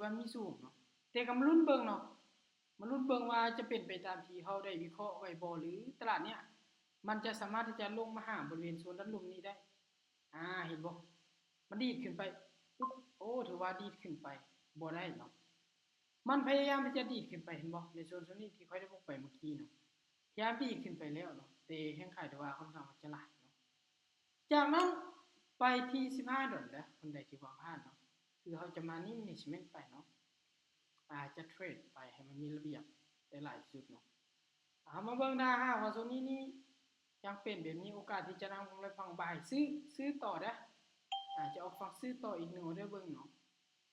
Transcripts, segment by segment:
ว่ามีสูงเนาะแต่ก็มาลุ้นเบิ่งเนาะมาลุ้นเบิ่งว่าจะเป็นไปตามที่เฮาได้วิเคราะห์ไว้บ่หรือตลาดเนี้ยมันจะสามารถที่จะลงมาหาบริเวณโซนด้านลุ่มนี้ได้เห็นบ่มันดีดขึ้นไปปุ๊บโอ้ถือว่าดีดขึ้นไปบ่ได้เนาะมันพยายามที่จะดีดขึ้นไปเห็นบ่ในโซนนี้ที่ค่อยได้บอกไปเมื่อกี้เนาะพยายามดีดขึ้นไปแล้วเนาะแต่แห่งขายแต่ว่าค่อนข้างจะหลายเนาะจากนั้นไปที่15ดอลลาร์คนใดที่วางพลาดเนาะคือเขาจะมานี่ management ไปเนาะจะเทรดไปให้มันมีระเบียบได้หลายจุดเนาะมาเบิ่งหน้าว่าโซนนี้นี่ยังเป็นแบบนี้โอกาสที่จะนำไปฝั่งบ่ายซื้อต่อได้จะออกฝั่งซื้อต่ออีก1ออเดอร์เบิ่งเนาะ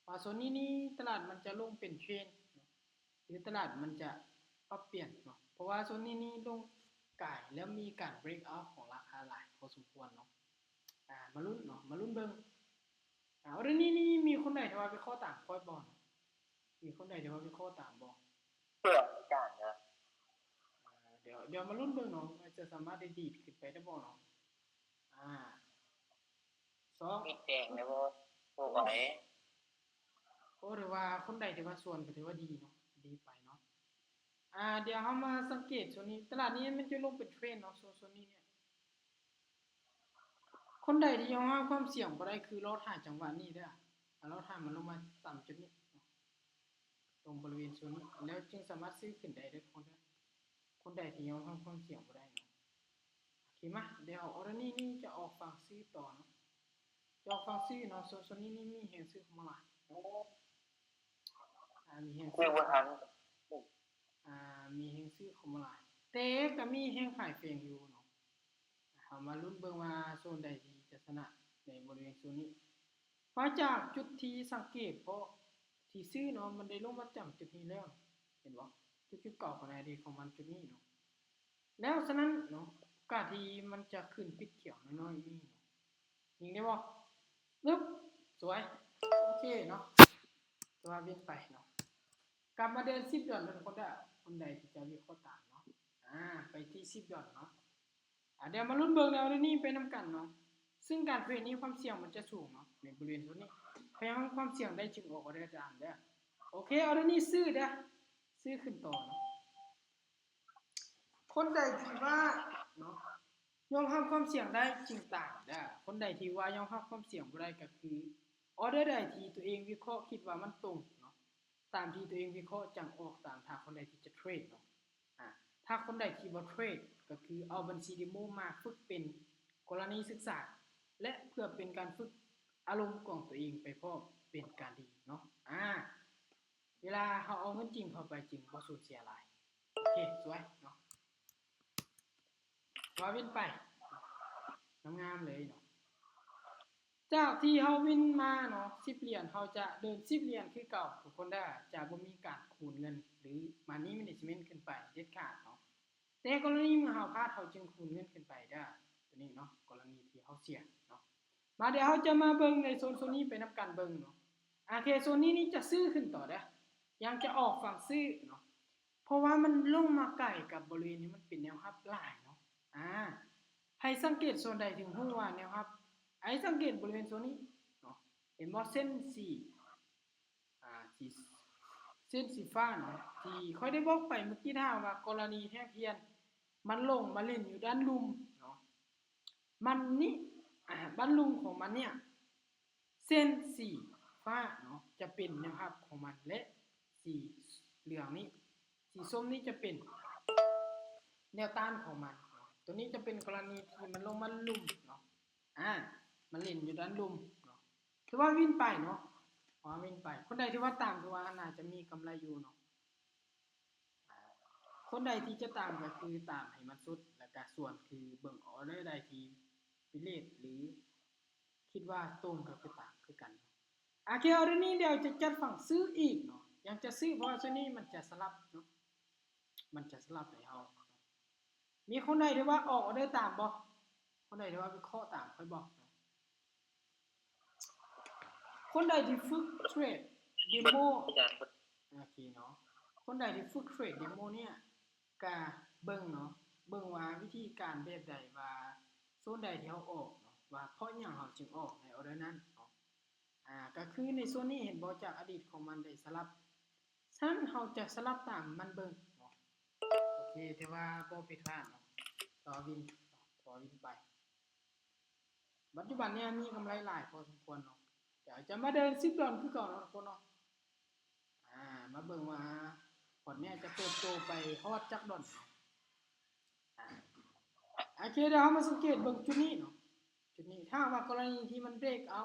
ว่าโซนนี้นี่ตลาดมันจะลงเป็นเทรนหรือตลาดมันจะปรับเปลี่ยนเนาะเพราะว่าโซนนี้นี่ลงก่ายแล้วมีการ break out ของราคาหลายพอสมควรเนาะมาลุ้นเนาะมาลุ้นเบิ่งเรื่องนี้นี่มีคนไหนที่ว่าไปข้อต่างคอยบ่เนาะมีคนใดที่ว่าไปข้อต่างบ่เพื่อการนะเดี๋ยวมาลุ้นเบิ่งเนาะว่าจะสามารถได้ดีดขึ้นไปได้บ่เนาะ2มีแดงนะบ่ไหวโอ้หรือว่าคนใดที่ว่าส่วนก็ถือว่าดีเนาะดีไปเนาะเดี๋ยวเฮามาสังเกตโซนนี้ตลาดนี้มันจะลงเป็นเทรนเนาะโซนนี้เนี่ยคนใดที่ยังหาความเสี่ยงบ่ได้คือรอถ่ายจังหวะนี้เด้อรอถ่ายมันลงมาต่ำจุดนี้ตรงบริเวณโซนนี้แล้วจึงสามารถซื้อขึ้นได้คนใดที่ยังหาความเสี่ยงบ่ได้เนาะโอเคมาเดี๋ยวออเดอร์นี้จะออกฝั่งซื้อต่อเนาะจะออกฝั่งซื้อเนาะโซนนี้นี่มีแฮงซื้อเข้ามาหลายมีแฮงซื้อบ่ทันมีแฮงซื้อเข้ามาหลายแต่ก็มีแฮงขายแฝงอยู่เนาะเอามาลุ้นเบิ่งว่าโซนใดที่จะชนะในบริเวณโซนนี้เพราะจากจุดที่สังเกตเพราะที่ซื้อเนาะมันได้ลงมาจากจุดนี้แล้วเห็นบ่จุดเก่าของอดีตของมันจุดนี้เนาะแล้วฉะนั้นเนาะโอกาสที่มันจะขึ้นปิดเขียวน้อยๆมีเนาะยิงได้บ่ปึ๊บสวยโอเคเนาะตัวเวียนไปเนาะกลับมาเดิน10ดอลลาร์คนใดที่จะวิเคราะห์ตามเนาะไปที่10ดอลลาร์เนาะเดี๋ยวมาลุ้นเบิ่งแล้วนี่ไปนํกันเนาะซึ่งการเทรดนี้ความเสี่ยงมันจะสูงเนาะในบริเวณตรงนี้พยายามความเสี่ยงได้จึงออกได้ตามเด้อโอเคเอาเดี๋ยวนี้ซื้อเด้อซื้อขึ้นต่อเนาะคนใดที่ว่าเนาะยอมรับความเสี่ยงได้จึงต่างเด้อคนใดที่ว่ายอมรับความเสี่ยงบ่ได้ก็คือออเดอร์ใดที่ตัวเองวิเคราะห์คิดว่ามันตรงเนาะตามที่ตัวเองวิเคราะห์จังออกตามทางคนใดที่จะเทรดเนาะถ้าคนใดที่บ่เทรดก็คือเอาบัญชีเดโมมาฝึกเป็นกรณีศึกษาและเพื่อเป็นการฝึกอารมณ์ของตัวเองไปพร้อมเป็นการดีเนาะเวลาเฮาเอาเงินจริงเข้าไปจริงบ่สูญเสียหลายโอเคสวยเนาะว่าวินไปงามๆเลยเนาะจากที่เฮาวินมาเนาะ10เหรียญเฮาจะเดิน10เหรียญคือเก่าทุกคนได้จะบ่มีการคูณเงินหรือมันนี่ management ขึ้นไปเด็ดขาดเนาะแต่กรณีเมื่อเฮาพลาดเฮาจึงคูณเงินขึ้นไปได้ตัวนี้เนาะกรณีที่เฮาเสี่ยงเนาะมาเดี๋ยวเฮาจะมาเบิ่งในโซนนี้ไปนํกันเบิ่งเนาะโอเคโซนนี้นี่จะซื้อขึ้นต่อได้ยังจะออกฝั่งซื้อเนาะเพราะว่ามันลงมาใกล้กับบริเวณนี้มันเป็นแนวรับหลายเนาะให้สังเกตโซนใดถึงฮู้ว่าแนวรับสังเกตบริเวณโซนนี้เนาะเห็นบ่เส้นสีเส้นสีฟ้าเนาะที่ค่อยได้บอกไปเมื่อกี้ถ้าว่ากรณีแท่เพียนมันลงมาเล่นอยู่ด้านลุ่มเนาะมันนี่บ้านลุงของมันเนี่ยเส้นสีฟ้าเนาะจะเป็นแนวรับของมันและสีเหลืองนี้สีส้มนี้จะเป็นแนวต้านของมันเนาะตัวนี้จะเป็นกรณีที่มันลงมาลุ่มเนาะมันเล่นอยู่ด้านลุ่มเนาะถือว่าวิ่งไปเนาะวิ่งไปคนใดที่ว่าตามถือว่าน่าจะมีกำไรอยู่เนาะคนใดที่จะตามก็คือตามให้มันสุดแล้วก็ส่วนคือเบิ่งออเดอร์ใดที่พิเลตหรือคิดว่าตรงกับตามคือกันโอเคเอาเรื่องนี้เดี๋ยวจะจัดฝั่งซื้ออีกเนาะยังจะซื้อเพราะตัวนี้มันจะสลับเนาะมันจะสลับให้เฮามีคนใดที่ว่าออกออเดอร์ตามบ่คนใดที่ว่าวิเคราะห์ตามค่อยบอกคนใดที่ฝึกเทรดเดโมโอเคเนาะคนใดที่ฝึกเทรดเดโมเนี่ยก็เบิ่งเนาะเบิ่งว่าวิธีการแบบใดว่าโซนใดที่เฮาออกเนาะว่าเพราะหยังเฮาจึงออกในออเดอร์นั้นเนาะ ก็คือในส่วนนี้เห็นบ่จากอดีตของมันได้สลับฉะนั้นเราจะสลับตามมันเบิ่งเนาะโอเคถือว่าบ่ผิดพลาดเนาะต่อวินต่อวินไปปัจจุบันเนี่ยมีกำไรหลายพอสมควรเนาะเดี๋ยวจะมาเดิน10 ดอนคือเก่าเนาะทุกคนเนาะมาเบิ่งว่าผลเนี่ยจะเติบโตไปฮอดจักดอนเนาะโอเคเดี๋ยวเรามาสังเกตเบิ่งจุดนี้เนาะจุดนี้ถ้าว่ากรณีที่มันเบรกเอา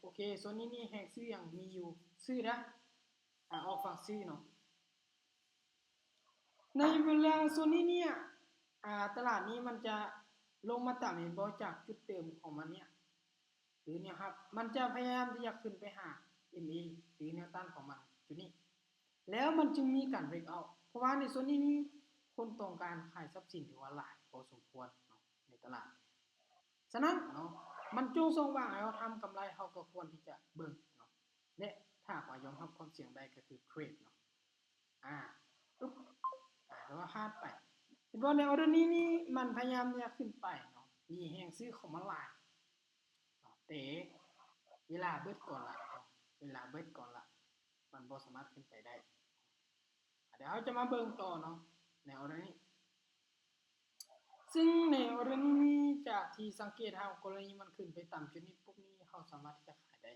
โอเคโซนนี้นี่แฮกซื้ออย่างมีอยู่ซื้อนะออกฝั่งซื้อเนาะในเวลาโซนนี้เนี่ยตลาดนี้มันจะลงมาต่ำเห็นบ่จากจุดเดิมของมันเนี่ยหรือเนี่ยครับมันจะพยายามที่จะขึ้นไปหา MA หรือแนวต้านของมันจุดนี้แล้วมันจึงมีการเบรกเอาเพราะว่าในโซนนี้นี่คนต้องการขายทรัพย์สินถือว่าหลายพอสมควรเนาะในตลาดฉะนั้นเนาะมันจูงส่งว่าให้เราทำกำไรเราก็ควรที่จะเบิ่งเนาะและถ้าว่ายอมรับความเสี่ยงได้ก็คือเทรดเนาะปึ๊บแล้วก็คาดไปเห็นบ่ในออเดอร์นี้นี่มันพยายามจะขึ้นไปเนาะมีแฮงซื้อของมันหลายเนาะแต่เวลาเบิดก่อนละเวลาเบิดก่อนละมันบ่สามารถขึ้นไปได้เดี๋ยวเราจะมาเบิ่งต่อเนาะในออเดอร์นี้ซึ่งในออเดอร์นี้จากที่สังเกตเฮากรณีมันขึ้นไปต่ำจุดนี้ปุ๊บนี้เราสามารถที่จะขายได้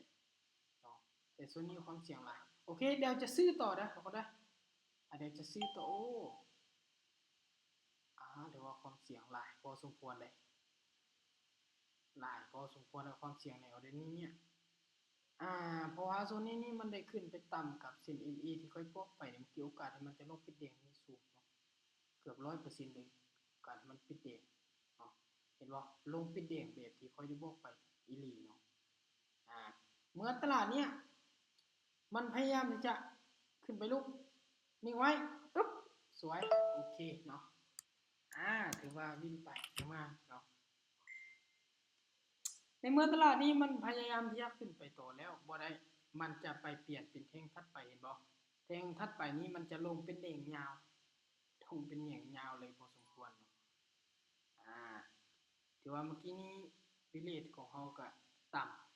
เนาะแต่ส่วนนี้ความเสี่ยงหลายโอเคเดี๋ยวจะซื้อต่อนะทุกคนนะเดี๋ยวจะซื้อต่อเดี๋ยวว่าความเสี่ยงหลายพอสมควรเลยหลายพอสมควรกับความเสี่ยงในออเดอร์นี้เนี่ยเพราะว่าโซนนี้นี่มันได้ขึ้นไปต่ำกับเส้น MA ที่ค่อยพวกไปเนี่ยมีโอกาสที่มันจะลงปิดแดงนี่สูงเนาะเกือบ 100% เลยโอกาสมันปิดแดงเนาะเห็นบ่ลงปิดแดงแบบที่ค่อยได้บอกไปอีหลีเนาะเมื่อตลาดเนี่ยมันพยายามที่จะขึ้นไปลุกนิ่งไว้ปึ๊บสวยโอเคเนาะถือว่าวิ่งไปมาเนาะในเมื่อตลาดนี้มันพยายามที่จะขึ้นไปต่อแล้วบ่ได้มันจะไปเปลี่ยนเป็นแท่งถัดไปเห็นบ่แท่งถัดไปนี้มันจะลงเป็นแดงยาวทงเป็นแดงยาวเลยพอสมควรเนาะถือว่าเมื่อกี้นี้บิลเลตของเฮาก็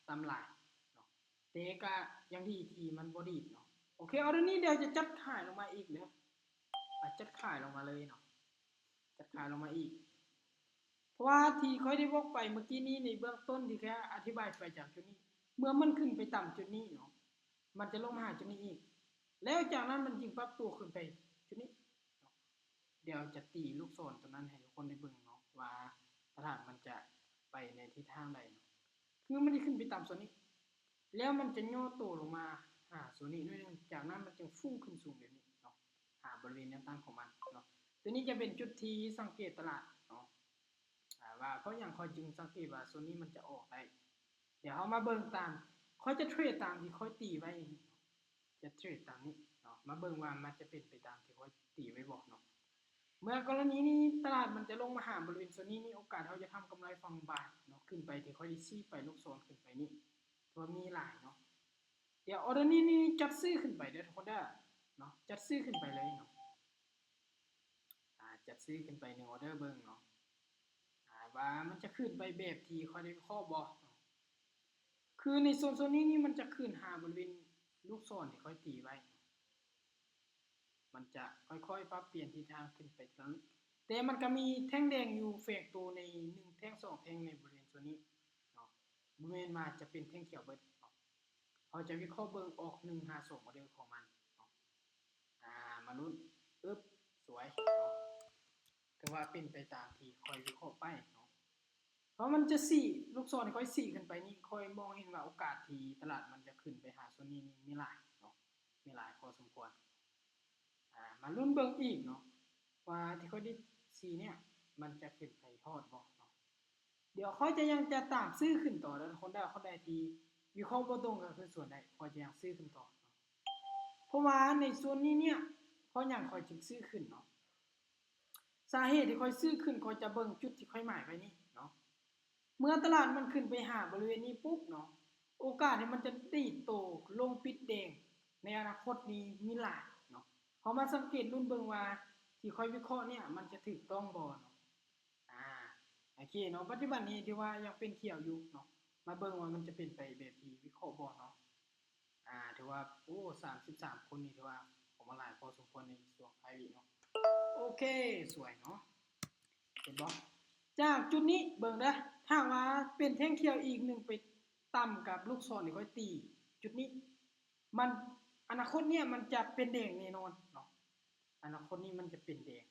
ต่ำหลายเนาะแต่ก็ยังดีที่มันบ่ดีดเนาะโอเคเอาเดี๋ยวนี้เดี๋ยวจะจัดขายลงมาอีกแล้วจัดขายลงมาเลยเนาะจัดขายลงมาอีกเพราะว่าที่ค่อยได้บอกไปเมื่อกี้นี้ในเบื้องต้นที่แค่อธิบายไปจากจุดนี้เมื่อมันขึ้นไปต่ำจุดนี้เนาะมันจะลงมาหาจุดนี้อีกแล้วจากนั้นมันจึงปรับตัวขึ้นไปจุดนี้เดี๋ยวจะตีลูกศรตัวนั้นให้ทุกคนได้เบิ่งเนาะว่าตลาดมันจะไปในทิศทางใดเนาะคือมันได้ขึ้นไปต่ำส่วนนี้แล้วมันจะย่อตัวลงมาส่วนนี้ด้วยจากนั้นมันจึงฟุ้งขึ้นสูงแบบนี้เนาะบริเวณแนวต้านของมันเนาะตัวนี้จะเป็นจุดที่สังเกตตลาดเนาะว่าเพราะอย่างคอยจึงสังเกตว่าโซนนี้มันจะออกได้เดี๋ยวเอามาเบิ่งตามค่อยจะเทรดตามที่ค่อยตีไว้จะเทรดตามนี้เนาะมาเบิ่งว่ามันจะเป็นไปตามที่ค่อยตีไว้บอกเนาะเมื่อกรณีนี้ตลาดมันจะลงมาหาบริเวณโซนนี้นี่โอกาสเขาจะทำกำไรฝั่งบ่ายเนาะขึ้นไปที่ค่อยชี้ไปลูกศรขึ้นไปนี่ตัวมีหลายเนาะเดี๋ยวออเดอร์นี้จัดซื้อขึ้นไปเด้อทุกคนเด้อเนาะจัดซื้อขึ้นไปเลยเนาะจัดซื้อขึ้นไป1ออเดอร์เบิ่งเนาะว่ามันจะขึ้นไปแบบที่ค่อยได้ข้อบ่คือในโซนนี้นี่มันจะขึ้นหาบริเวณลูกศรที่ค่อยตีไว้มันจะค่อยๆปรับเปลี่ยนทิศทางขึ้นไปทีละแต่มันก็มีแท่งแดงอยู่แฝงตัวใน1แท่ง2แท่งในบริเวณโซนนี้เนาะบริเวณมาจะเป็นแท่งเขียวเบิดเขาจะวิเคราะห์เบิ่งออก152โมเดลของมันเนาะมาลุ้นสวยเนาะถือว่าเป็นไปตามที่ค่อยวิเคราะห์ไปเนาะเพราะมันจะลูกศรค่อยขึ้นไปนี่ค่อยมองเห็นว่าโอกาสที่ตลาดมันจะขึ้นไปหาโซนนี้นี่มีหลายเนาะมีหลายพอสมควรมาลุ้นเบิ่งอีกเนาะว่าที่ค่อยได้เนี่ยมันจะขึ้นไปฮอดบ่เนาะเดี๋ยวค่อยจะยังจะตามซื้อขึ้นต่อแล้วคนใดที่วิเคราะห์บ่ตรงก็คือส่วนใดค่อยจะยังซื้อขึ้นต่อเนาะเพราะว่าในส่วนนี้เนี่ยเพราะหยังค่อยจึงซื้อขึ้นเนาะสาเหตุที่ค่อยซื้อขึ้นค่อยจะเบิ่งจุดที่ค่อยหมายไว้นี่เนาะเมื่อตลาดมันขึ้นไปหาบริเวณนี้ปุ๊บเนาะโอกาสที่มันจะตีโตลงปิดแดงในอนาคตนี้มีหลายเนาะพอมาสังเกตรุ่นเบิ่งว่าที่ค่อยวิเคราะห์เนี่ยมันจะถูกต้องบ่เนาะโอเคเนาะปัจจุบันนี้ที่ว่ายังเป็นเขียวอยู่เนาะ มาเบิ่งว่ามันจะเป็นไปแบบที่วิเคราะห์บ่เนาะถือว่าโอ้33คนนี่ถือว่าผมมาหลายพอสมควรในช่วงไอวีเนาะโอเคสวยเนาะเห็นบ่จากจุดนี้เบิ่งเด้อถ้าว่าเป็นแท่งเขียวอีก1ไปต่ำกับลูกศรนี่ค่อยตีจุดนี้มันอนาคตเนี่ยมันจะเป็นแดงแน่นอนเนาะอนาคตนี้มันจะเป็นแดง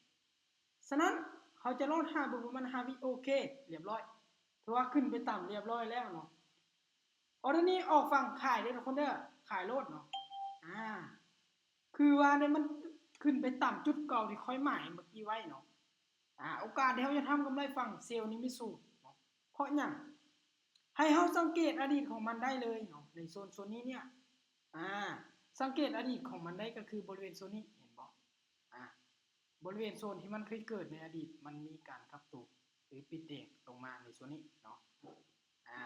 ฉะนั้นเขาจะลองหาเบิ่งว่ามันหาวิโอเคเรียบร้อยถือว่าขึ้นไปต่ำเรียบร้อยแล้วเนาะออเดอร์นี้ออกฝั่งขายเด้อทุกคนเด้อขายโลดเนาะคือว่าเนี่ยมันขึ้นไปต่ำจุดเก่าที่ค่อยหมายเมื่อกี้ไว้เนาะโอกาสที่เขาจะทำกำไรฝั่งเซลล์นี้ไม่สูงเนาะเพราะอย่างให้เขาสังเกตอดีตของมันได้เลยเนาะในโซนนี้เนี่ยสังเกตอดีตของมันได้ก็คือบริเวณโซนนี้เห็นบ่บริเวณโซนที่มันเคยเกิดในอดีตมันมีการกลับตัวหรือปิดเด้งลงมาในโซนนี้เนาะ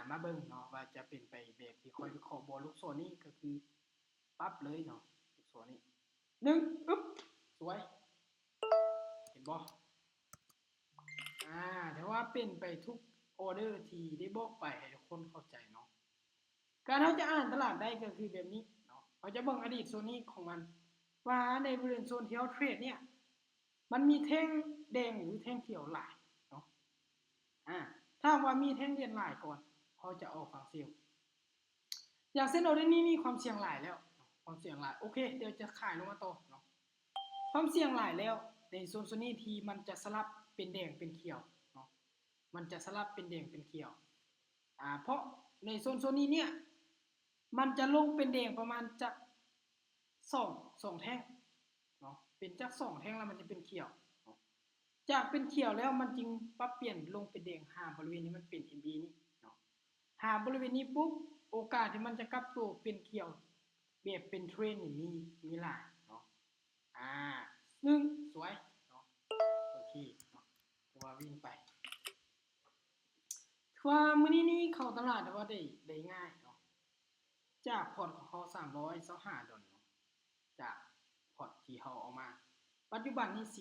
มาเบิ่งเนาะว่าจะเป็นไปแบบที่ค่อยวิเคราะห์บ่ลูกโซนนี้ก็คือปั๊บเลยเนาะลูกโซนนี้1อึ๊บสวยเห็นบ่แต่ว่าเป็นไปทุกออเดอร์ที่ได้บอกไปให้ทุกคนเข้าใจเนาะการเราจะอ่านตลาดได้ก็คือแบบนี้เนาะเราจะเบิ่งอดีตโซนนี้ของมันว่าในบริเวณโซนที่เราเทรดเนี่ยมันมีแท่งแดงหรือแท่งเขียวหลายเนาะถ้าว่ามีแท่งเรียนหลายก่อนเขาจะออกฝั่งเซลล์อย่างเส้นออเดอร์นี้มีความเสี่ยงหลายแล้วความเสี่ยงหลายโอเคเดี๋ยวจะขายลงมาต่อเนาะความเสี่ยงหลายแล้วในโซนนี้ทีมันจะสลับเป็นแดงเป็นเขียวเนาะมันจะสลับเป็นแดงเป็นเขียวเพราะในโซนนี้เนี่ยมันจะลงเป็นแดงประมาณจากสองแท่งเนาะเป็นจาก2แท่งแล้วมันจะเป็นเขียวจากเป็นเขียวแล้วมันจึงปรับเปลี่ยนลงเป็นแดงหาบริเวณนี้มันเป็น MB นี่เนาะหาบริเวณนี้ปุ๊บโอกาสที่มันจะกลับตัวเป็นเขียวแบบเป็นเทรนนี่มีหลายเนาะซึ่งสวยเนาะโอเคเนาะว่าวิ่งไปว่ามื้อนี้เข้าตลาดแต่ว่าได้ง่ายเนาะจากพอร์ตของเขา325ดอลเนาะจากพอร์ตที่เขาเอามาปัจจุบันนี้482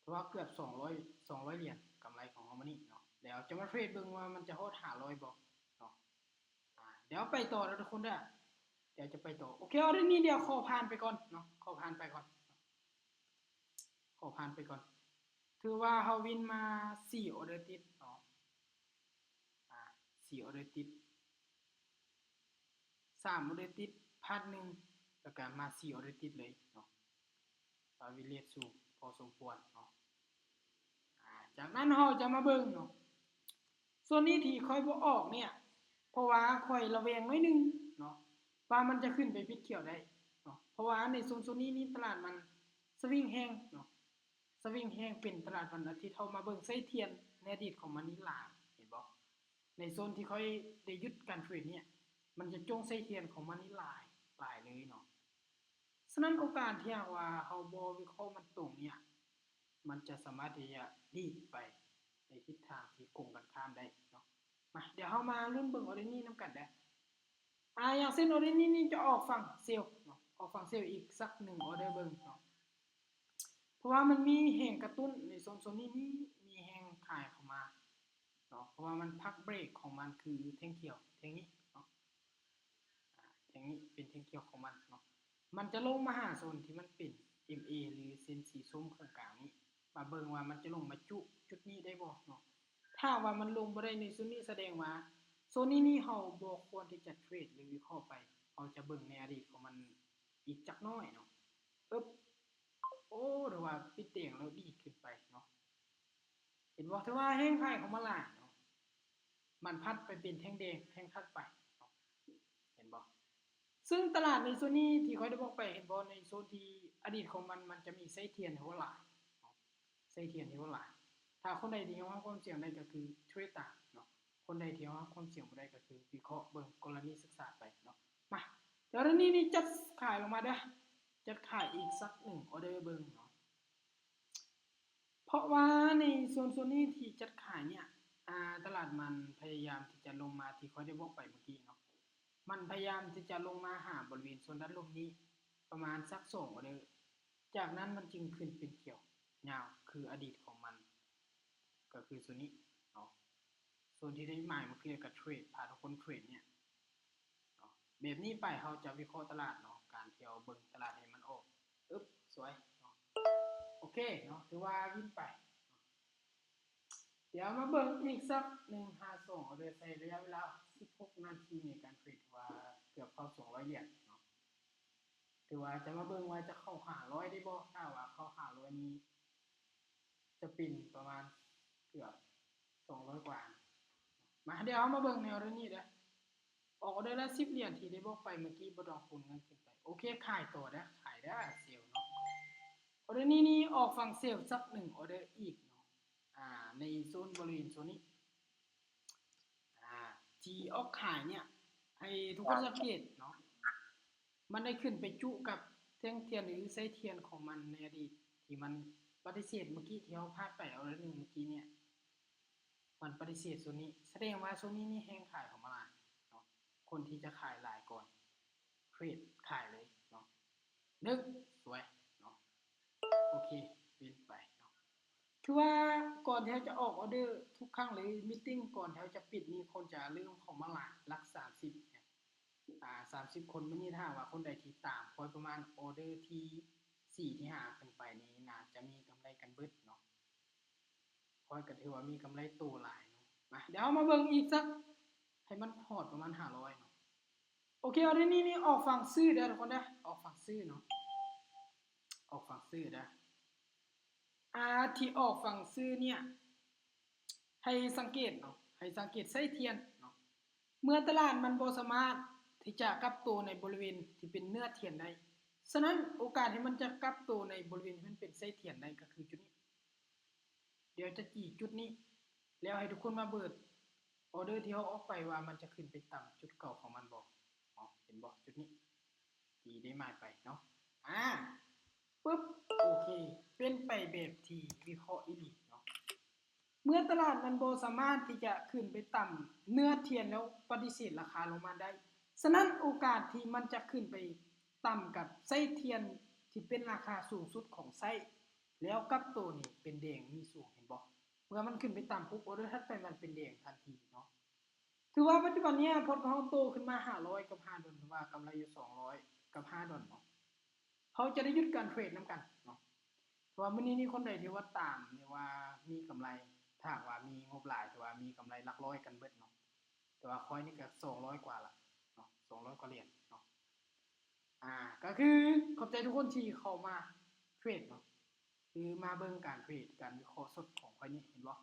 ถือว่าเกือบ200เหรียญกำไรของเขามื้อนี้เนาะเดี๋ยวจะมาเทรดเบิ่งว่ามันจะโหด500บ่เนาะเดี๋ยวไปต่อแล้วทุกคนเด้อเดี๋ยวจะไปต่อโอเคเอาเรื่องนี้เดี๋ยวขอผ่านไปก่อนเนาะขอผ่านไปก่อนถือว่าเฮาวินมา4ออเดอร์ติดเนาะ4ออเดอร์ติด3ออเดอร์ติดพันนึงแล้วก็มา4ออเดอร์ติดเลยเนาะวิเลตสูงพอสมควรเนาะจากนั้นเฮาจะมาเบิ่งเนาะส่วนนี้ที่ค่อยบ่ออกเนี่ยเพราะว่าค่อยระแวงน้อยนึงเนาะว่ามันจะขึ้นไปปิดเขียวได้เนาะเพราะว่าในโซนนี้ตลาดมันสวิงแฮงเนาะสวิงแฮงเป็นตลาดวันอาทิตย์เฮามาเบิ่งไส้เทียนในอดีตของมันนี่หลายเห็นบ่ในโซนที่ค่อยได้ยึดการเทรดเนี่ยมันจะจงไส้เทียนของมันนี่หลายเลยเนาะฉะนั้นโอกาสที่ว่าเฮาบ่วิเคราะห์มันตรงเนี่ยมันจะสามารถที่จะดีดไปในทิศทางที่กงกันข้ามได้เนาะมาเดี๋ยวเฮามาลุ้นเบิ่งออเดอร์นี้นำกันเด้ออย่างเส้นออเดอร์นี้จะออกฝั่งเซลล์เนาะออกฝั่งเซลล์อีกสัก1ออเดอร์เบิ่งเนาะเพราะว่ามันมีแห่งกระตุ้นในโซนนี้มีแห่งขายเข้ามาเนาะเพราะว่ามันพักเบรกของมันคือแท่งเขียวแท่งนี้เนาะแท่งนี้เป็นแท่งเขียวของมันเนาะมันจะลงมาหาโซนที่มันเป็น MA หรือเส้นสีส้มข้างกลางนี้มาเบิ่งว่ามันจะลงมาจุดนี้ได้บ่เนาะถ้าว่ามันลงบ่ได้ในโซนนี้แสดงว่าโซนนี้เฮาบ่ควรที่จะเทรดหรือวิเคราะห์ไปเฮาจะเบิ่งในอดีตของมันอีกจักน้อยเนาะโอ้หรือว่าปิดเตียงแล้วดีขึ้นไปเนาะเห็นบ่ถือว่าแห้งไข่ของมันหลายเนาะมันพัดไปเป็นแท่งแดงแท่งถัดไปเนาะเห็นบ่ซึ่งตลาดในโซนนี้ที่ค่อยได้บอกไปเห็นบ่ในโซนที่อดีตของมันจะมีไส้เทียนหัวหลายเนาะไส้เทียนหัวหลายถ้าคนใดที่ว่าความเสี่ยงได้ก็คือเทรดตามเนาะคนใดที่ว่าความเสี่ยงบ่ได้ก็คือวิเคราะห์เบิ่งกรณีศึกษาไปเนาะมาเดี๋ยวนี้จัดขายลงมาเด้อจัดขายอีกสัก1ออเดอร์เบิ่งเนาะเพราะว่าในโซนนี้ที่จัดขายเนี่ยตลาดมันพยายามที่จะลงมาที่เขาได้บอกไปเมื่อกี้เนาะมันพยายามที่จะลงมาหาบริเวณโซนด้านลมนี้ประมาณสัก2ออเดอร์จากนั้นมันจึงขึ้นเป็นเขียวยาวคืออดีตของมันก็คือโซนนี้เนาะ ส่วนที่ได้หมายมันคือกับเทรดพาทุกคนเทรดเนี่ยเนาะแบบนี้ไปเขาจะวิเคราะห์ตลาดเนาะการเที่ยวเบิ่งตลาดให้มันออกอึ๊บสวยเนาะโอเคเนาะถือว่าวิ่งไปเดี๋ยวมาเบิ่งอีกสัก152เอาเลยใช้ระยะเวลา16นาทีในการเทรดว่าเกือบเข้า200เหรียญเนาะถือว่าจะมาเบิ่งว่าจะเข้า500ได้บ่ถ้าว่าเข้า500นี้จะปิ่นประมาณเกือบ200กว่ามาเดี๋ยวมาเบิ่งแนวเรื่องนี้เด้อออกออเดอร์ละ10เหรียญที่ได้บอกไปเมื่อกี้บ่ต้องคูณเงินขึ้นไปโอเคขายต่อเด้อขายได้เซลล์เนาะออเดอร์นี้ออกฝั่งเซลล์สัก1ออเดอร์อีกเนาะในโซนบริเวณโซนนี้ที่ออกขายเนี่ยให้ทุกคนสังเกตเนาะมันได้ขึ้นไปจุกับแท่งเทียนหรือไส้เทียนของมันในอดีตที่มันปฏิเสธเมื่อกี้ที่เราพลาดไปเอาแล้วนึงเมื่อกี้เนี่ยมันปฏิเสธโซนนี้แสดงว่าโซนนี้นี่แห้งขายของมาลาเนาะคนที่จะขายหลายก่อนเทรดขายเลยเนาะนึกสวยเนาะโอเคเป็นไปเนาะคือว่าก่อนที่จะออกออเดอร์ทุกครั้งเลยมีตติ้งก่อนที่จะปิดนี่คนจะเรื่องของมาลาหลัก30เนี่ย30คนมื้อนี้ถ้าว่าคนใดที่ตามคอยประมาณออเดอร์ที่4ที่5ขึ้นไปนี้น่าจะมีกำไรกันเบิดเนาะคอยก็ถือว่ามีกำไรโตหลายเนาะมาเดี๋ยวมาเบิ่งอีกสักให้มันพอร์ตประมาณ500เนาะโอเคเอาได้นี่ออกฝั่งซื้อเด้อทุกคนเด้อออกฝั่งซื้อเนาะออกฝั่งซื้อเด้อที่ออกฝั่งซื้อเนี่ยให้สังเกตเนาะให้สังเกตไส้เทียนเนาะเมื่อตลาดมันบ่สามารถที่จะกลับตัวในบริเวณที่เป็นเนื้อเทียนได้ฉะนั้นโอกาสที่มันจะกลับตัวในบริเวณที่มันเป็นไส้เทียนได้ก็คือจุดนี้เดี๋ยวจะจี้จุดนี้แล้วให้ทุกคนมาเบิดออเดอร์ที่เขาออกไปว่ามันจะขึ้นไปต่ำจุดเก่าของมันบ่เห็นบ่จุดนี้ที่ได้หมายไปเนาะปึ๊บโอเคเป็นไปแบบที่วิเคราะห์อีหลีเนาะเมื่อตลาดมันบ่สามารถที่จะขึ้นไปต่ำเนื้อเทียนแล้วปฏิเสธราคาลงมาได้ฉะนั้นโอกาสที่มันจะขึ้นไปต่ำกับไส้เทียนที่เป็นราคาสูงสุดของไส้แล้วกับตัวนี้เป็นแดงมีสูงเห็นบ่เมื่อมันขึ้นไปต่ำปุ๊บออเดอร์ถัดไปมันเป็นแดงทันทีเนาะถือว่าปัจจุบันนี้พอร์ตของเราโตขึ้นมา500กับ5ดอลลาร์ว่ากำไรอยู่200กับ5ดอลลาร์เนาะเขาจะได้หยุดการเทรดนำกันเนาะเพราะว่ามื้อนี้คนใดที่ว่าตามนี่ว่ามีกำไรถ้าว่ามีงบหลายถือว่ามีกำไรหลักร้อยกันเบิดเนาะแต่ว่าคอยนี่ก็200กว่าละเนาะ200กว่าเหรียญเนาะก็คือขอบใจทุกคนที่เข้ามาเทรดเนาะคือมาเบิ่งการเทรดการวิเคราะห์สดของข้อยนี่เห็นบ่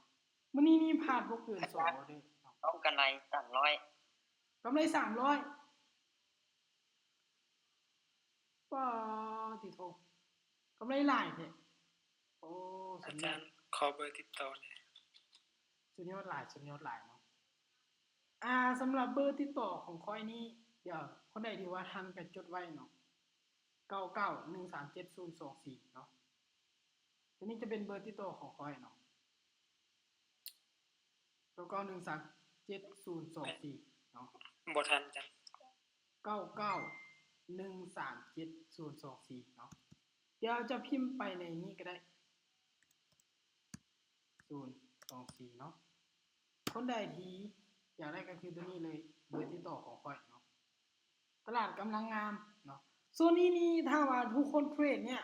มื้อนี้นี่พลาดบ่เกิน2ออเดอร์ต้องกันไร300กำไร300ปอติโทกำไรหลายแท้โอ้สุ อา ดย จา อด รย์ขอเบอร์ติดต่อหน่อย สุดยอดหลายเนาะสำหรับเบอร์ติดต่อของข้อยนี้เดี๋ยวคนใดที่ว่าทันก็จดไว้เนาะ99137024เนาะตัวนี้จะเป็นเบอร์ติดต่อของข้อยเนาะ99137024เนาะ บ่ทันจัง99137024เนาะเดี๋ยวจะพิมพ์ไปในนี้ก็ได้024เนาะคนใดที่อยากได้ก็คือตัวนี้เลยเบอร์ติดต่อของข้อยเนาะตลาดกำลังงามเนาะส่วนนี้นี่ถ้าว่าทุกคนเทรดเนี่ย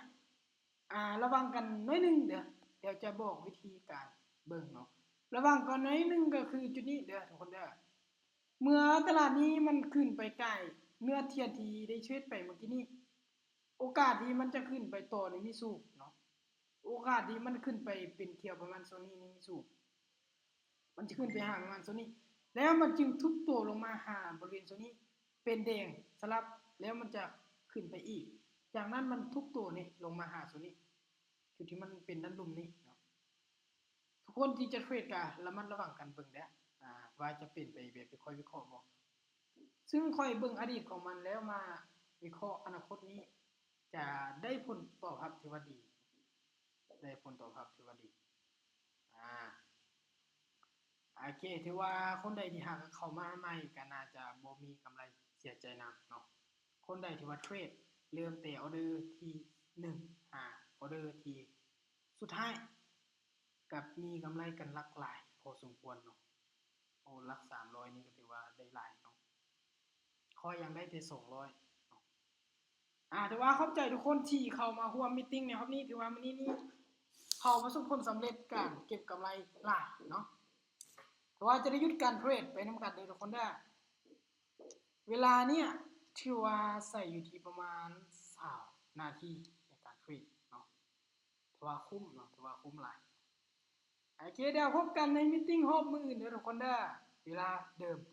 ระวังกันน้อยนึงเดี๋ยวจะบอกวิธีการเบิ่งเนาะระวังก่อนน้อยนึงก็คือจุดนี้ทุกคนเมื่อตลาดนี้มันขึ้นไปใกล้เนื้อเทียนที่ได้เทรดไปเมื่อกี้นี้โอกาสที่มันจะขึ้นไปต่อนี่มีสูงเนาะโอกาสที่มันขึ้นไปเป็นเที่ยวประมาณโซนนี้นี่มีสูงมันจะขึ้นไปหาประมาณโซนนี้แล้วมันจึงทุบตัวลงมาหาบริเวณโซนนี้เป็นแดงสลับแล้วมันจะขึ้นไปอีกจากนั้นมันทุบตัวนี่ลงมาหาโซนนี้จุดที่มันเป็นด้านลุ่มนี้เนาะทุกคนที่จะเทรดก็ระมัดระวังกันเบิ่งเด้อว่าจะเป็นไปแบบที่ค่อยวิเคราะห์บ่ซึ่งค่อยเบิ่งอดีตของมันแล้วมาวิเคราะห์อนาคตนี้จะได้ผลตอบรับที่ว่าดีได้ผลตอบรับที่ว่าดีโอเคถือว่าคนใดที่หากเข้ามาใหม่ก็น่าจะบ่มีกำไรเสียใจนำเนาะคนใดที่ว่าเทรดเริ่มแต่ออเดอร์ที่1ออเดอร์ที่สุดท้ายกับมีกำไรกันหลากหลายพอสมควรเนาะ โอ้หลัก300นี่ก็ถือว่าได้หลายเนาะข้อยยังได้แต่200เนาะแต่ว่าขอบใจทุกคนที่เข้ามาร่วมมีตติงในรอบนี้ถือว่ามื้อนี้นี่เขาประสบผลสำเร็จการเก็บกำไรหลายเนาะแต่ว่าจะได้หยุดการเทรดไปนำกันเด้อทุกคนเด้อเวลาเนี่ยถือว่าใส่อยู่ที่ประมาณ20นาทีในการเทรดเนาะถือว่าคุ้มเนาะถือว่าคุ้มหลายโอเคเดี๋ยวพบกันในมีตติงรอบมื้ออื่นเด้อทุกคนเด้อเวลาเดิมเนาะ